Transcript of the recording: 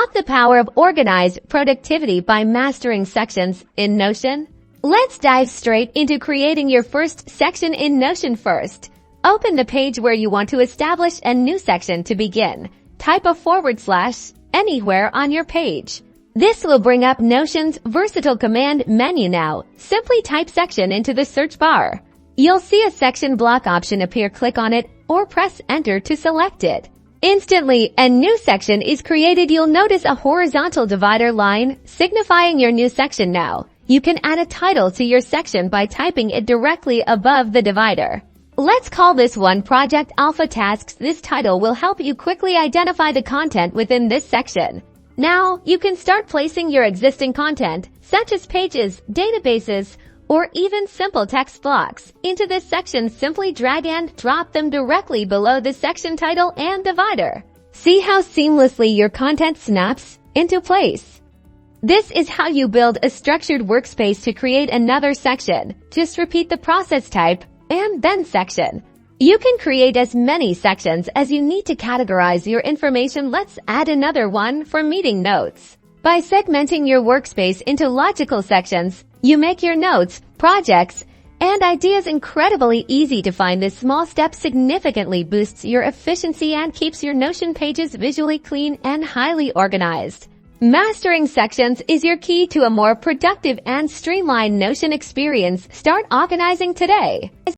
Unlock the power of organized productivity by mastering sections in Notion. Let's dive straight into creating your first section in Notion first. Open the page where you want to establish a new section to begin. Type / anywhere on your page. This will bring up Notion's versatile command menu now. Simply type section into the search bar. You'll see a section block option appear. Click on it or press enter to select it. Instantly, a new section is created. You'll notice a horizontal divider line signifying your new section now. You can add a title to your section by typing it directly above the divider. Let's call this one Project Alpha Tasks. This title will help you quickly identify the content within this section. Now, you can start placing your existing content, such as pages, databases, or even simple text blocks, into this section. Simply drag and drop them directly below the section title and divider. See how seamlessly your content snaps into place. This is how you build a structured workspace to create another section. Just repeat the process, type, and then section. You can create as many sections as you need to categorize your information. Let's add another one for meeting notes. By segmenting your workspace into logical sections, you make your notes, projects, and ideas incredibly easy to find. This small step significantly boosts your efficiency and keeps your Notion pages visually clean and highly organized. Mastering sections is your key to a more productive and streamlined Notion experience. Start organizing today.